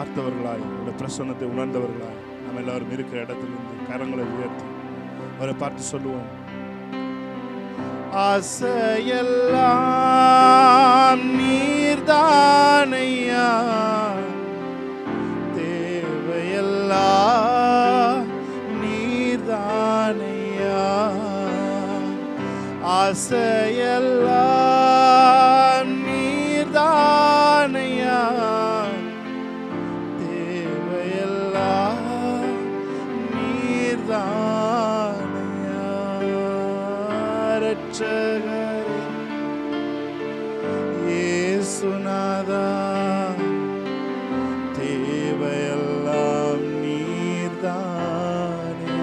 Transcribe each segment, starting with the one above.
பார்த்தவர்களாய் உடைய பிரசன்னத்தை உணர்ந்தவர்களாய் நம்ம எல்லாரும் இருக்கிற இடத்திலிருந்து கரங்களை உயர்த்தி அவரை பார்த்து சொல்லுவோம். ஆசையெல்லாம் நீர்தானையா, தேவையெல்லாம் நீர்தானையா. ஆசையெல்லாம் நீர்தானையா, தேவையெல்லாம் நீர்தானையா. ரட்சகரே இயேசுநாதா, தேவையெல்லாம் நீர்தானே.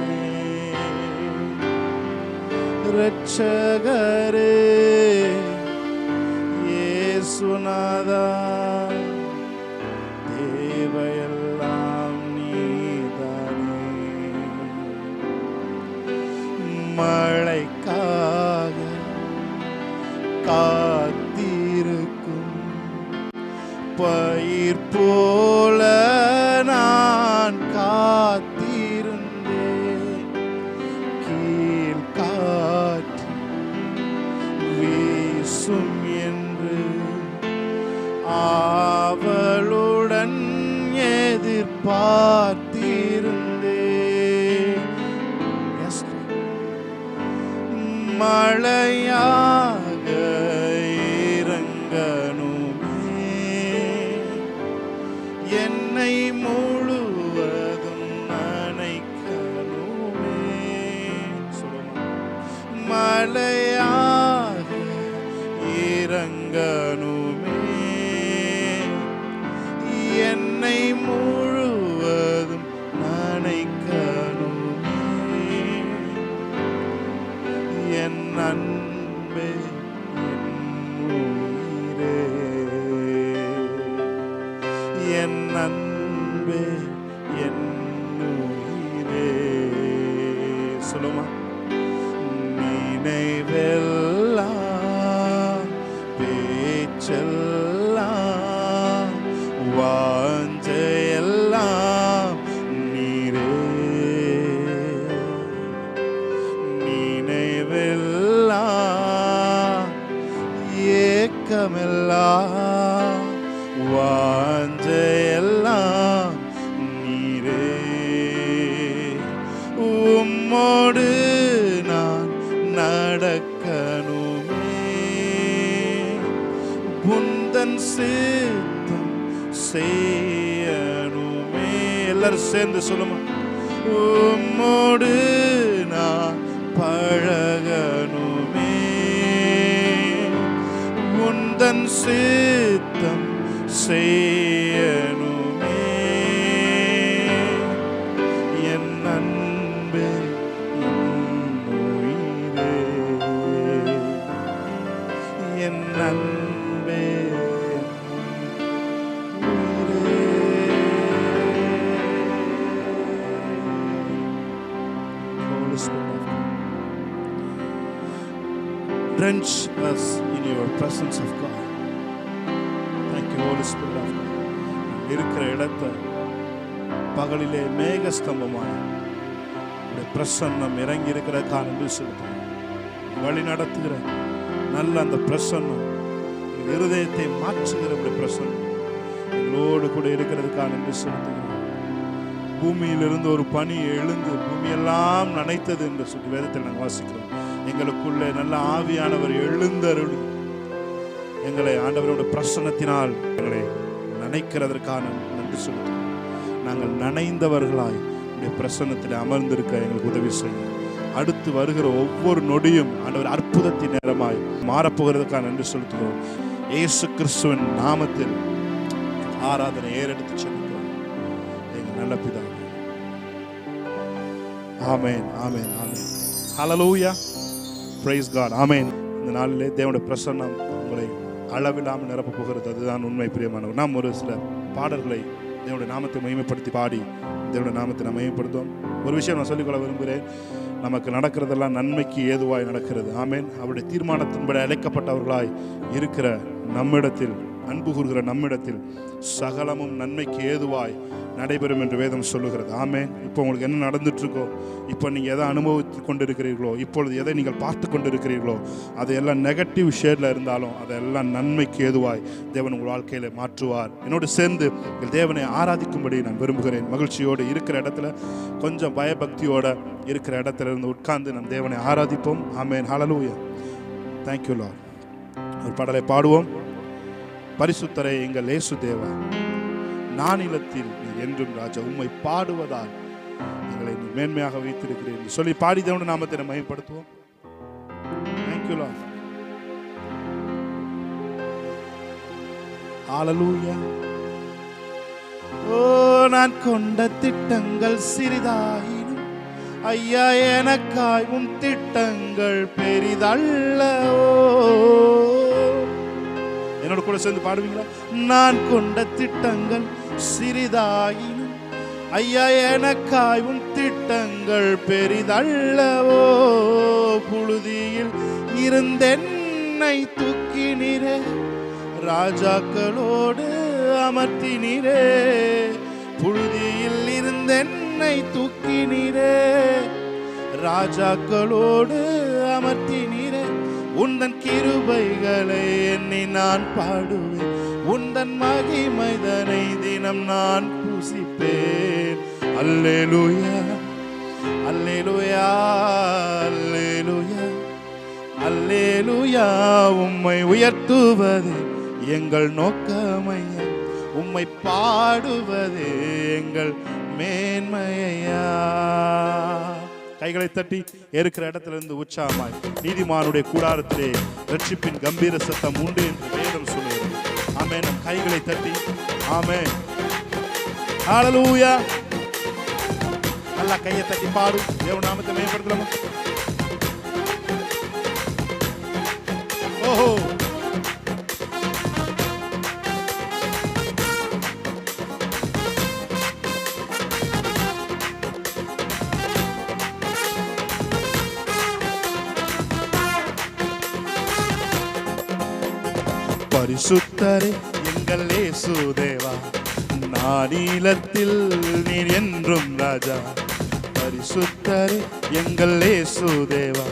ரட்சகரே இயேசுநாதா, தேவையெல்லாம் நீர்தானே. மழைக்காக காத்திருக்கும் பயிர் போல நான் காத்திருந்தேன். கீழ்காற்று வீசும் என்று ஆவலுடன் எதிர்பார்த்திருந்தேன். மழையாக இறங்கணுமே, என்னை முழுவதும் நனைக்கணுமே. மழையாக இறங்கணுமே, என்னை முழுவதும் நனைக்கணுமே. என் அன்பே என் உயிரே, என் அன்பே என் உயிரே. சொல்லுமா. நினைவெல்லாம் பேச்செல்லாம் வாஞ்சையெல்லாம் நீரே. நினைவெல்லாம் ஏக்கமெல்லாம் வாஞ்சையெல்லாம் நீரே. உம்மோடு நான் நடக்கணுமே, உந்தன் சித்தம் செய்யணுமே. எல்லாரும் சேர்ந்து சொல்லுமா. உம்மோடு நான் பழகணுமே, உந்தன் சித்தம் செய்யணுமே. என் அன்பே என் உயிரே, என் அன்பே drench us in your presence of God. Thank you, Holy Spirit of God. இருக்கிற இடத்தை பகலிலே மேகஸ்தம்பமாய் பிரசன்னம் இறங்கி இருக்கிற காரணம் செலுத்த வழி நடத்துகிற நல்ல அந்த பிரசன்னம் இருதயத்தை மாற்றுகிற பிரசன்னம் எங்களோடு கூட இருக்கிறதுக்காக நன்றி செலுத்துகிறோம். பூமியிலிருந்து ஒரு பனி எழுந்து பூமியெல்லாம் நனைத்தது என்று சொல்லி வேதத்தில் நாங்கள் வாசிக்கிறோம். எங்களுக்குள்ளே நல்ல ஆவியானவர் எழுந்தருளி எங்களை ஆண்டவரோட பிரசன்னத்தினால் எங்களை நனைக்கிறதற்கான நன்றி செலுத்துகிறோம். நாங்கள் நனைந்தவர்களாய் உடைய பிரசன்னத்தில் அமர்ந்திருக்க எங்களுக்கு உதவி செய்யும். அடுத்து வருகிற ஒவ்வொரு நொடியும் ஆண்டவர் அற்புதத்தின் நேரமாய் மாறப்போகிறதுக்காக நன்றி செலுத்துகிறோம். இயேசு கிறிஸ்துவின் நாமத்தில் ஆராதனை ஏறெடுத்து செல்கிறோம் எங்கள் நல்ல பிதாவே. ஆமென், ஆமென், ஆமென். ஹல்லேலூயா, பிரைஸ் காட், ஆமென். இந்த நாளிலே தேவனுடைய பிரசன்னம் உங்களை அளவில்லாமல் நிரப்ப போகிறது. அதுதான் உண்மை பிரியமானவர். நாம் ஒரு சில பாடல்களை தேவனுடைய நாமத்தை மகிமைப்படுத்தி பாடி தேவனுடைய நாமத்தை நான் மகிமைப்படுத்துவோம். ஒரு விஷயம் நான் சொல்லிக்கொள்ள விரும்புகிறேன். நமக்கு நடக்கிறதெல்லாம் நன்மைக்கு ஏதுவாய் நடக்கிறது. ஆமென். அவருடைய தீர்மானத்தின்படி அழைக்கப்பட்டவர்களாய் இருக்கிற நம்மிடத்தில் அன்பு கூறுகிற நம்மிடத்தில் சகலமும் நன்மைக்கு ஏதுவாய் நடைபெறும் என்று வேதம் சொல்லுகிறது. ஆமென். இப்போ உங்களுக்கு என்ன நடந்துட்டு இருக்கோ, இப்போ நீங்கள் எதை அனுபவித்து கொண்டிருக்கிறீர்களோ, இப்பொழுது எதை நீங்கள் பார்த்து கொண்டிருக்கிறீர்களோ, அது எல்லாம் நெகட்டிவ் ஷேடில் இருந்தாலும் அதெல்லாம் நன்மைக்கு ஏதுவாய் தேவன் உங்கள் வாழ்க்கையில் மாற்றுவார். என்னோடு சேர்ந்து தேவனை ஆராதிக்கும்படி நான் விரும்புகிறேன். மகிழ்ச்சியோடு இருக்கிற இடத்துல, கொஞ்சம் பயபக்தியோடு இருக்கிற இடத்துல இருந்து உட்கார்ந்து நம் தேவனை ஆராதிப்போம். ஆமென். ஹல்லேலூயா. Thank you Lord. ஒரு பாடலை பாடுவோம். பரிசுத்தரே எங்கள் இயேசு தேவா, நானிலத்தில் நீர் என்றும் ராஜா, உம்மை பாடுவதால் எங்களை நீ மேன்மையாக வைத்திருக்கிறேன் சொல்லி பாடி தேவனுடைய நாமத்தை மகிமைப்படுத்துவோம். Thank you Lord. ஹல்லேலூயா. ஓ, நான் கொண்ட திட்டங்கள் சிறிதாயினும் ஐயா, எனக்காய் உம் திட்டங்கள் பெரிதல்லவோ. என்னோட கூட சேர்ந்து பாடுவீங்களா? நான் கொண்ட திட்டங்கள் சிறிதாயினும் ஐயா, எனக்காய் உம் திட்டங்கள் பெரிதல்லவோ. புழுதியில் இருந்தென்னை தூக்கினீரே, ராஜாக்களோடு அமர்த்தினீரே. புழுதியில் இருந்தென்னை தூக்கினீரே, ராஜாக்களோடு அமர்த்தினீரே. உந்தன் கிருபைகளை எண்ணி நான் பாடுவேன், உந்தன் மகிமைதனை தினம் நான் பூசிப்பேன். அல்லேலூயா, அல்லேலூயா, அல்லேலூயா, அல்லேலூயா. உம்மை உயர்த்துவது எங்கள் நோக்கமையா, உம்மை பாடுவது எங்கள் மேன்மையா. கைகளை தட்டி இருக்கிற இடத்திலிருந்து உற்சாகமாய், நீதிமானுடைய கூடாரத்திலே ரட்சிப்பின் கம்பீர சத்தம் உண்டு என்று வேதம் சொல்லுகிறது. ஆமென். நம் கைகளை தட்டி ஆமென். ஹல்லேலூயா. நல்லா கையை தட்டி பாடு, தேவ நாமத்தை மேம்படுத்தலாமா? ஓஹோ. பரிசுத்தரே எங்கள் இயேசு தேவா, நானிலத்தில் நீர் என்றும் ராஜா. பரிசுத்தரே எங்கள் இயேசு தேவா,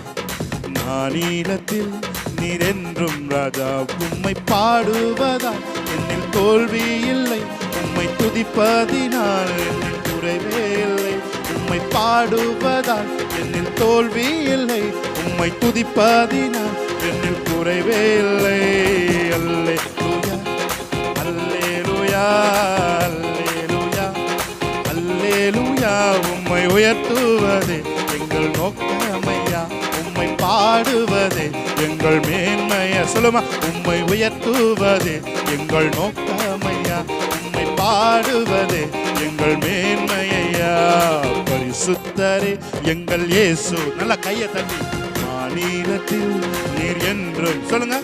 நானிலத்தில் நீர் என்றும் ராஜா. உம்மை பாடுவதால் என்னில் தோல்வி இல்லை, உம்மை துதிப்பதினால் என்னில் குறைவே இல்லை. உம்மை பாடுவதால் என்னில் தோல்வி இல்லை, உம்மை துதிப்பதினால் என்னில் குறைவே இல்லை. அல்லேலூயா, அல்லேலூயா, அல்லேலூயா, அல்லேலூயா. உம்மை உயர்த்துவதே எங்கள் நோக்கமையா, உம்மை பாடுவதே எங்கள் மேன்மையா. சொல்லுமா? உம்மை உயர்த்துவதே எங்கள் நோக்கமையா, உம்மை பாடுவதே எங்கள் மேன்மையா. பரிசுத்தரே எங்கள் இயேசு. நல்ல கையை தட்டி, மாநிலத்தில் நீர் என்றும் சொல்லுங்க.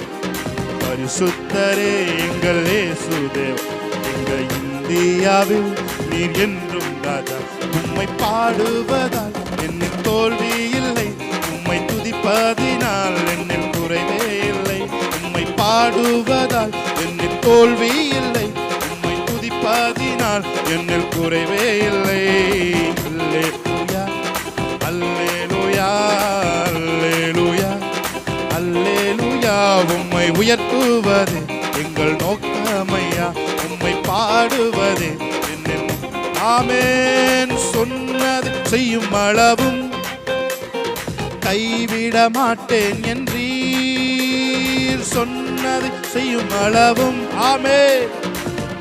பரிசுத்தரே எங்கள் இயேசு தேவா, எங்கள் இந்தியாவில் நீர் என்றும் ராஜா. உம்மை பாடுவதால் என்னில் தோல்வி இல்லை, உம்மை துதிப்பதினால் என்னில் குறைவே இல்லை. உம்மை பாடுவதால் என்னில் தோல்வி இல்லை, உம்மை துதிப்பதினால் என்னில் குறைவே இல்லை. அல்லேலூயா, அல்லேலூயா, அல்லேலூயா, அல்லேலூயா. உம்மை உயர்த்துவது எங்கள் நோக்கமையா, உம்மை பாடுவது என்னில். ஆமென். சொன்னது செய்யும் அளவும் கைவிட மாட்டேன் என்றீர். சொன்னது செய்யும் அளவும் ஆமென்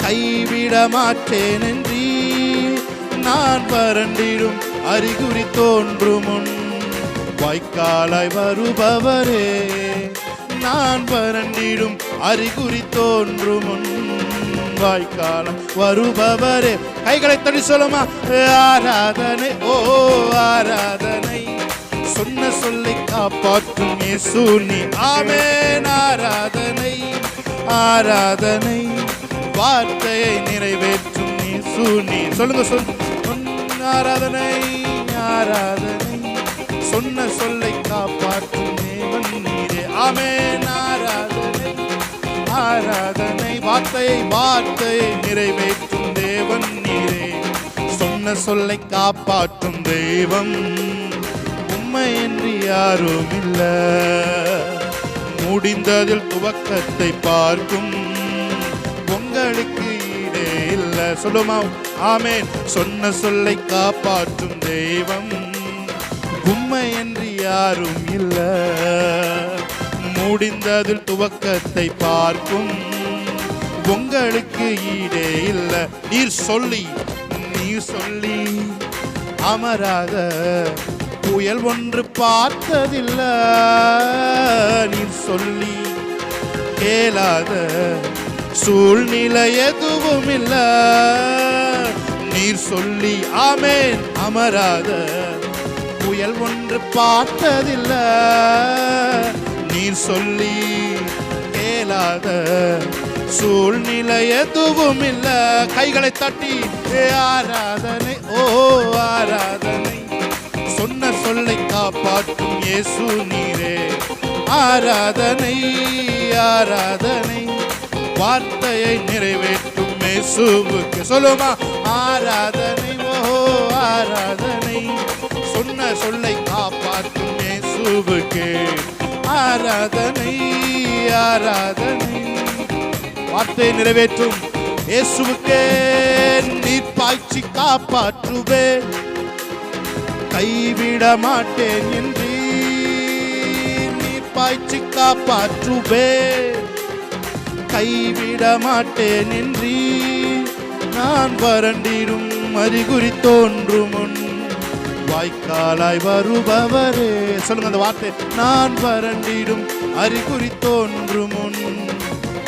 கைவிட மாட்டேன் என்றீர். நான் வறண்டிடும் அறிகுறி தோன்றும் முன் வாய்க்காலாய் வருபவரே. நான் வறண்டிடும் அறிகுறி தோன்றும் முன் வாய்க்காலம் வருபவரே. கைகளை தட்டி சொல்லுமா? ஆராதனை, ஓ ஆராதனை, சொன்ன சொல்லை காப்பாற்றும் இயேசு நீ. ஆமென். ஆராதனை, ஆராதனை, வார்த்தையை நிறைவேற்றும் இயேசு நீ. சொல்லுங்க, ஆராதனை, ஆராதனை, சொன்ன சொல்லை காப்பாற்றும் தேவன் நீரே. ஆமென். ஆராதனை, ஆராதனை, வார்த்தையை நிறைவேற்றும் தேவன் நீரே. சொன்ன சொல்லை காப்பாற்றும் தெய்வம் உம்மை என்று யாரும் இல்ல. முடிந்ததில் துவக்கத்தை பார்க்கும் உங்களுக்கு ஈடே இல்ல. சொல்லுமா ஆமென். சொன்ன சொல்லை காப்பாற்றும் தெய்வம் உம்மை என்று யாரும் இல்ல. முடிந்ததில் துவக்கத்தை பார்க்கும் உங்களுக்கு ஈடே இல்ல. நீர் சொல்லி அமராத புயல் ஒன்று பார்த்ததில்ல. நீர் சொல்லி கேளாத சூழ்நிலை எதுவும் இல்ல. நீர் சொல்லி ஆமென் அமராத புயல் ஒன்று பார்த்ததில்ல. நீர் சொல்லி கேளாத சூழ்நிலை எதுவும் இல்ல. கைகளை தட்டி ஆராதனை ஓ ஆராதனை. சொன்ன சொல்லை காப்பாற்றும் இயேசு நீரே. ஆராதனை ஆராதனை. வார்த்தையை நிறைவேற்றும் இயேசுவுக்கு. சொல்லுமா ஆராதனை ஓ ஆராதனை. சொன்ன சொல்லை காப்பாற்றும் இயேசுவுக்கு ஆராதனை ஆராதனை. வார்த்தையை நிறைவேற்றும் இயேசுவுக்கே நீர் பாய்ச்சி காப்பாற்றுவே. கைவிட மாட்டேன் என்று நீர் பாய்ச்சி காப்பாற்றுவே. கைவிட மாட்டேன் என்று நான் வறண்டிடும் அறிகுறி தோன்றும் முன் வாய்க்காலாய் வருபவரே. சொல்லுங்க அந்த வார்த்தை. நான் வறண்டிடும் அறிகுறி தோன்றும் முன்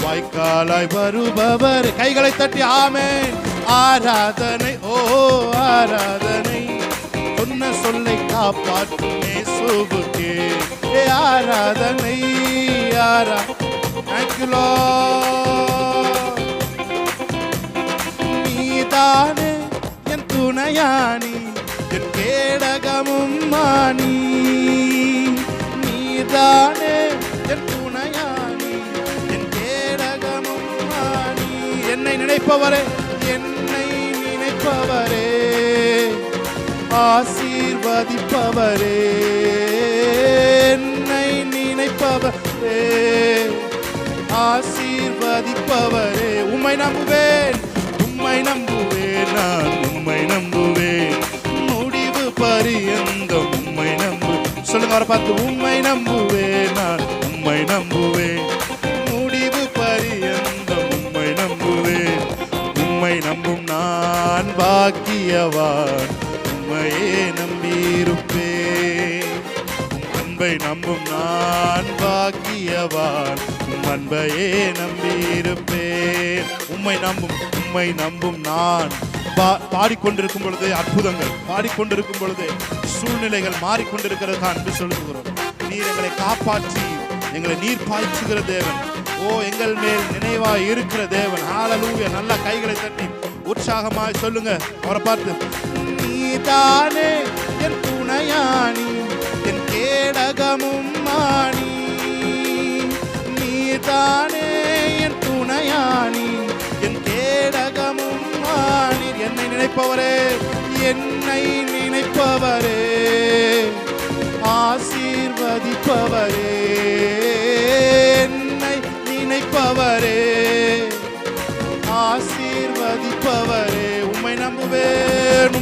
வாய்க்காலாய் வருபவரே. கைகளை தட்டி ஆமென். ஆராதனை ஓ ஆராதனை. சொன்ன சொல்லை காப்பாற்றும் இயேசுவுக்கே ஆராதனை ஆராதனை. Thank you Lord. நீதானே என் துணையானி என் கேடகமும் மானி. நீதானே என் துணையானி என் கேடகமும் மானி. என்னை நினைப்பவரே ஆசீர்வதிப்பவரே. என்னை நினைப்பவரே ஆசீர்வதிப்பவரே. உம்மை நம்புவேன் நான் உம்மை நம்புவேன். முடிவு பரியந்தம் உம்மை நம்பு. சொல்லுங்க அவரை பார்த்து. உம்மை நம்புவேன் நான் உம்மை நம்புவேன். முடிவு பரியந்தம் உம்மை நம்புவேன். உம்மை நம்பும் நான் பாக்கியவான். உம்மையே நம்பியிருப்பேன். அன்பை நம்பும் நான் பாக்கியவான். அன்பையே நம்பியிருப்பேன். உம்மை நம்பும் நான். பாடிக்கொண்டிருக்கும் பொழுது அற்புதங்கள், பாடிக்கொண்டிருக்கும் பொழுது சூழ்நிலைகள் மாறிக்கொண்டிருக்கிறது அன்பு சொல்லுகிறோம். நீர் எங்களை காப்பாற்றி எங்களை நீர் பாய்ச்சுகிற தேவன். ஓ எங்கள் மேல் நினைவாய் இருக்கிற தேவன். ஹல்லேலூயா. நல்ல கைகளை தட்டி உற்சாகமாய் சொல்லுங்க அவரை பார்த்து. நீதானே என் துணையானி என் கேடகமும் மானி. நீதானே என் துணையானி என் கேடகமும் மானி. என்னை நினைப்பவரே ஆசீர்வதிப்பவரே. என்னை நினைப்பவரே ஆசீர்வதிப்பவரே. உம்மை நம்புவேன்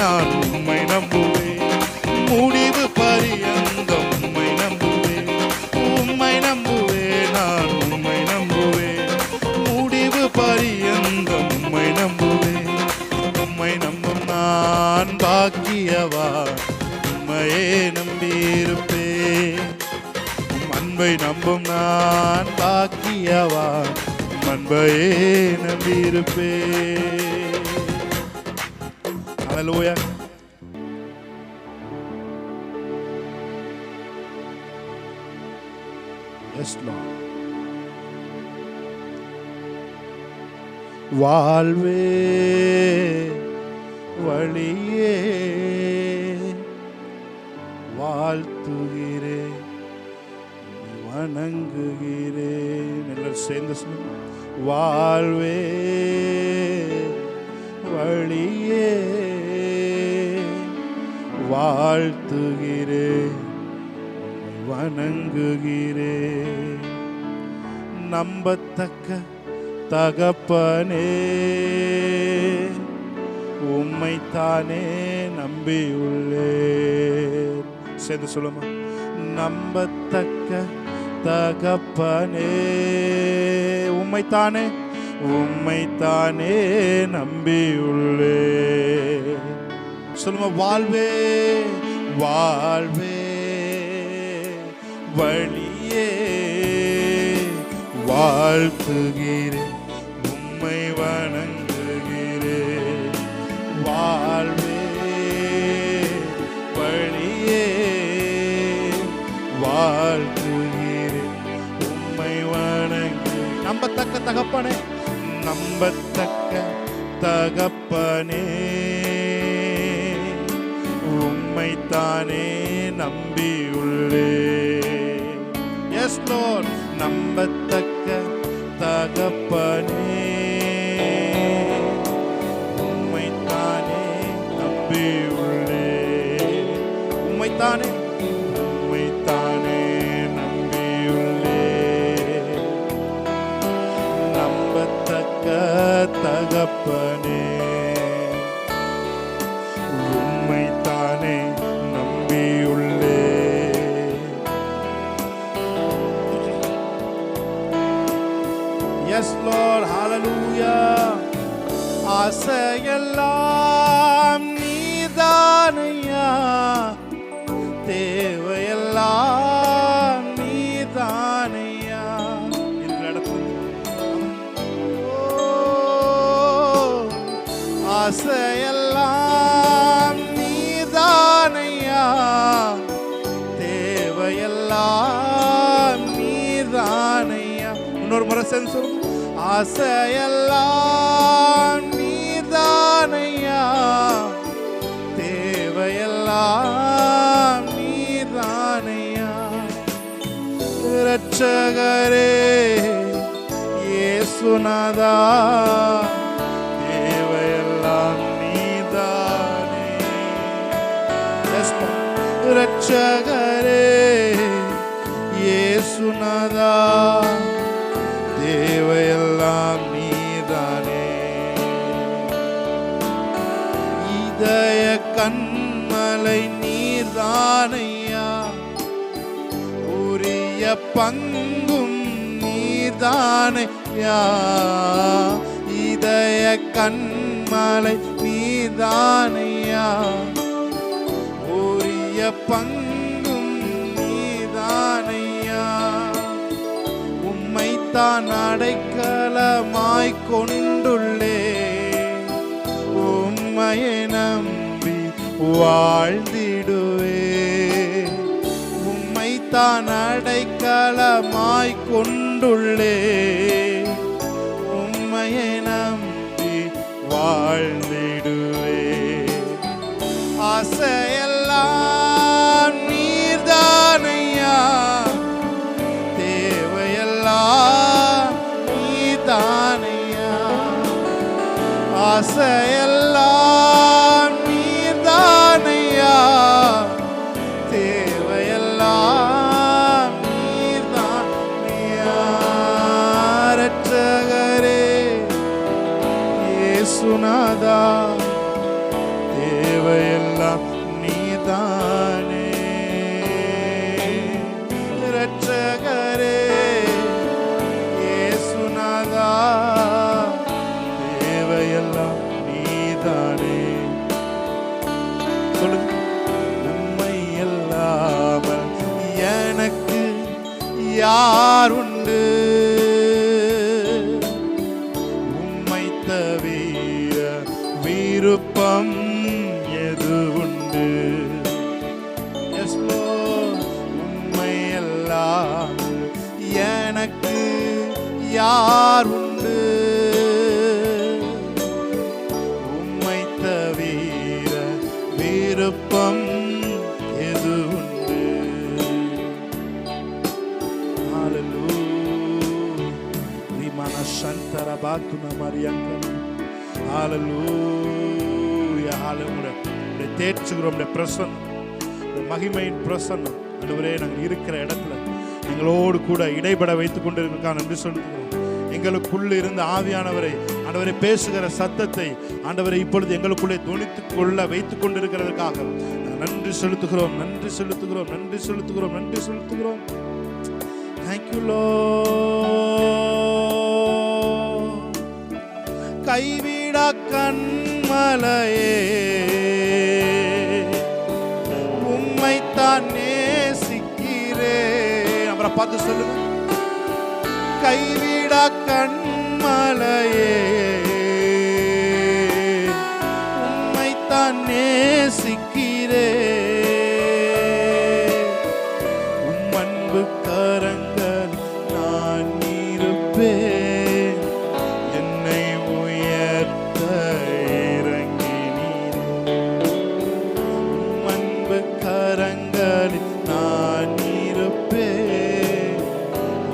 நான் உம்மை நம்புவேன். முடிவு பரியந்தம் உம்மை நம்புவேன். உம்மை நம்புவேன் நான் உம்மை நம்புவேன். முடிவு பரியந்தம் உம்மை நம்புவேன். உம்மை நம்பும் நான் பாக்கியவான். உம்மையே நம்பியிருப்பேன். அன்பை நம்பும் நான் பாக்கியவான். அன்பையே நம்பியிருப்பேன். ஹல்லேலூயா. Yes Lord. வாழ்வே வழியே வாழ்த்துகிறேன். வணங்குகிறேன். எல்லாரும் சேர்ந்து சொல்லுங்க. வாழ்வே வழியே வாழ்த்துகிறேன், வணங்குகிறேன். நம்பத்தக்க தகப்பனே, உம்மைத்தானே நம்பியுள்ளேன். சேர்ந்து சொல்லுமா. நம்பத்தக்க தகப்பனே, உம்மைத்தானே உம்மைத்தானே நம்பியுள்ளேன். சொல்லுமா. வாழ்வே வாழ்வே வழியே வாழ்த்துகிறேன், உம்மை வணங்குகிறேன். வாழ்வே வழியே வாழ்த்துகிறேன், உம்மை வணங்குகிறேன். நம்பத்தக்க தகப்பனே, நம்பத்தக்க தகப்பனே, உம்மைத்தானே நம்பியுள்ளேன். S Lord. நம்பத்தக்க தகப்பனே, உம்மைத்தானே நம்பியுள்ளேன். உம்மைத்தானே உம்மைத்தானே நம்பியுள்ளேன். நம்பத்தக்க தகப்பனே, உம்மைத்தானே நம்பியுள்ளேன். Yes Lord, hallelujah. ஆசையெல்லாம் நீதானையா, தேவையெல்லாம் நீதானையா. இந்த இடத்துல ஆசையெல்லாம் நீதானையா, தேவையெல்லாம் நீதானையா. இன்னொரு முறை செஞ்சு. ஆசையெல்லாம் நீதானையா, தேவையெல்லாம் நீதானையா. இரட்சகரே இயேசுநாதா, தேவையெல்லாம் நீதானே. இரட்சகரே இயேசுநாதா, தேவையெல்லாம் நீதானே. இதய கண்மலை நீதானையா, உரிய பங்கும் நீதானையா. இதய கண்மலை நீதானையா, உரிய பங்கும் நீதானையா. உம்மைத்தான் அடைக்கலமாய் கொண்டுள்ளே, உம்மையை நம்பி வாழ்ந்திடுவே. உம்மைத்தான் அடைக்கலமாய் கொண்டுள்ளே, உம்மையை நம்பி வாழ்ந்திடுவே. ஆசையெல்லாம் நீர்தானையா, நீதானையா. ஆசையெல்லாம் நீதானையா, தேவையெல்லாம் நீதானையா. இரட்சகரே இயேசுநாதா, தேவையெல்லாம் நீதானே. இரட்சகரே தேவையெல்லாம் நீதானே. சொல்லுங்க. உம்மை இல்லாமல் எனக்கு யார் உண்டு, உம்மை தவிர விருப்பம் எது உண்டு. Yes Lord. உம்மை இல்லாமல் எனக்கு யார் உண்டு, உம்மை தவிர விருப்பம் எது உண்டு. துன மரியங்கள். ஹalleluya ஹalleluya. தேற்றுகிறோம் பிரசன்னம், மகிமையின் பிரசன்னம் ஆண்டவரே நாங்கள் இருக்கிற இடத்துல எங்களோடு கூட இடைபட வைத்துக் கொண்டிருக்கான் என்று சொல்லுகிறோம். எங்களுக்குள்ள இருந்த ஆவியானவரை ஆண்டவரை பேசுகிற சத்தத்தை ஆண்டவரை இப்பொழுது எங்களுக்குள்ளே துணித்துக் கொள்ள வைத்துக் கொண்டிருக்கிறதுக்காக நன்றி செலுத்துகிறோம், நன்றி செலுத்துகிறோம், நன்றி செலுத்துகிறோம், நன்றி செலுத்துகிறோம். Thank you Lord. கைவிடா கண்மலையே உம்மைத்தான் நேசிக்கிறேன். அவரை பார்த்து சொல்லுங்க. கைவிடா கண்மலையே உம்மைத்தான் நேசிக்கிறேன். உம் அன்பு கரங்கள் நான் இருப்பேன். என்னை உயர்த்த இறங்கினீர். உம் அன்பு கரங்களில் நான் இருப்பேன்.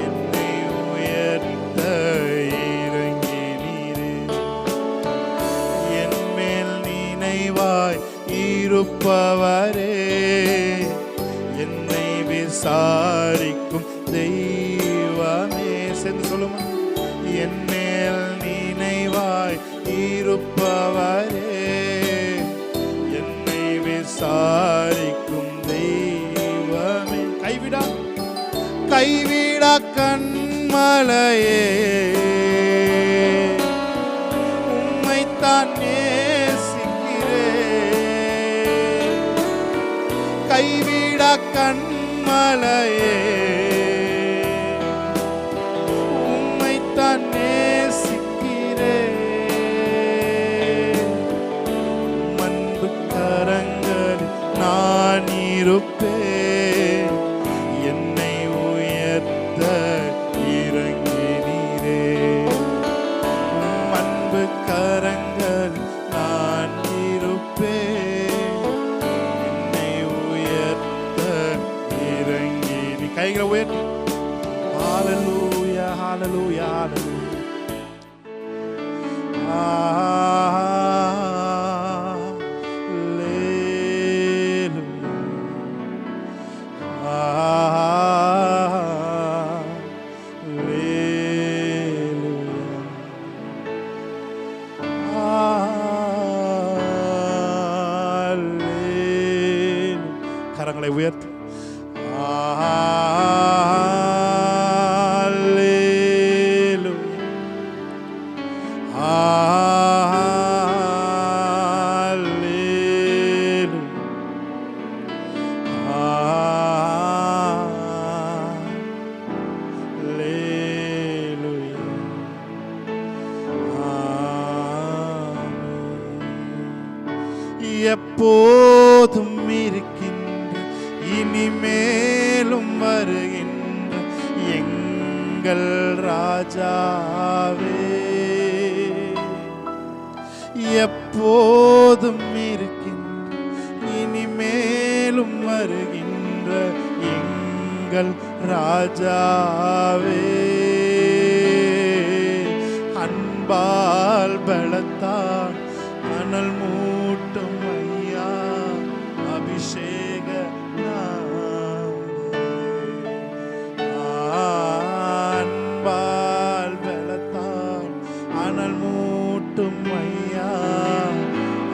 என்னை உயர்த்த இறங்கினீர். என் மேல் நினைவாய் இருப்பவரே, என்னை விசாரிக்கும் தெய்வமே. சேர்ந்து சொல்லுமா. என் மேல் நினைவாய் இருப்பவரே, என்னை விசாரிக்கும் தெய்வமே. கைவிடா கைவிடா கண்மலையே உம்மைத்தான் நேசிக்கிறேன். கைவிடா கண்மலையே உம்மைத்தான் நேசிக்கிறேன். அன்பு கரங்களில் நான் இருப்பேன். என்னை உயர்த்த இறங்கினீரே. அன்பு கரங்களில் நான் இருப்பேன். என்னை உயர்த்த இறங்கினீ. கைகளை உயர்த்தி ஹalleluya ஹalleluya ஹalleluya. கரங்களை உயர்த்தி எப்போதும் இருக்கின்ற இனிமேலும் வருகின்ற எங்கள் ராஜாவே. எப்போதும் இருக்கின்ற இனிமேலும் வருகின்ற எங்கள் ராஜாவே. அன்பால் பலத்தால் அனல் மூட்டும் ஐயா அபிஷேக அன்பால் பலத்தால் அனல் மூட்டும் ஐயா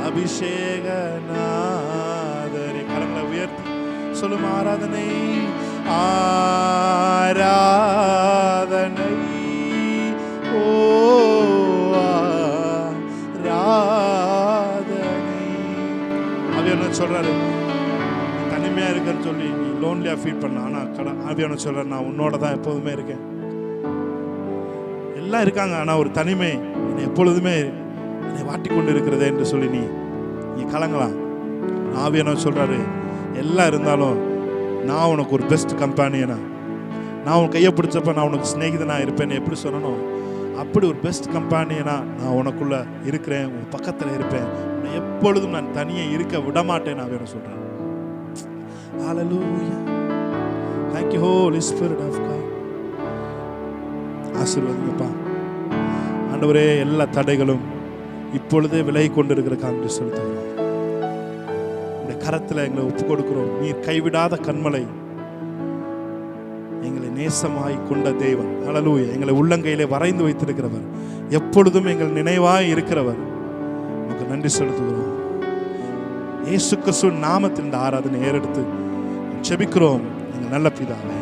அபிஷேக நாதரே. கரங்களை உயர்த்தி சொல்லும். ஆராதனை ஆராதனை ஓ சொல்றாரு. தனிமையா இருக்குன்னு சொல்லி நீ லோன்லியா ஃபீல் பண்ண. ஆனா ஆவியானவர் சொல்றாரு, நான் உன்னோட தான் எப்போதுமே இருக்கேன். எல்லாம் இருக்காங்க, ஆனா ஒரு தனிமை என்னை எப்பொழுதுமே என்னை வாட்டி கொண்டு இருக்கிறதே என்று சொல்லி நீ கலங்கலாம். ஆவியானவர் சொல்றாரு, எல்லாம் இருந்தாலும் நான் உனக்கு ஒரு பெஸ்ட் கம்பெனியனா, நான் உன் கையை பிடிச்சப்ப நான் உனக்கு ஸ்நேகிதனா இருப்பேன்னு எப்படி சொல்லணும், அப்படி ஒரு பெஸ்ட் கம்பெனியனா நான் உனக்குள்ள இருக்கிறேன், உன் பக்கத்தில் இருப்பேன், எப்பொழுதும் நான் தனியே இருக்க விடமாட்டேன். நான் வேற சொல்றேன். Hallelujah. Thank you Holy Spirit of God. ஆசீர்வதிங்கப்பா. ஆண்டவரே, எல்லா தடைகளும் இப்பொழுதே விலகி கொண்டிருக்கிற காண்பி செலுத்துகிறோம். உடைய கரத்தில் எங்களை ஒப்பு கொடுக்கிறோம். நீர் கைவிடாத கண்மலை, எங்களை நேசமாய் கொண்ட தேவன். ஹல்லேலூயா. எங்களை உள்ளங்கையிலே வரைந்து வைத்திருக்கிறவர், எப்பொழுதும் எங்கள் நினைவாய் இருக்கிறவர். உங்களுக்கு நன்றி செலுத்துகிறோம். இயேசு கிறிஸ்துவின் நாமத்தில் இந்த ஆராதனை ஏறெடுத்து ஜெபிக்கிறோம் எங்கள் நல்ல பிதாவே.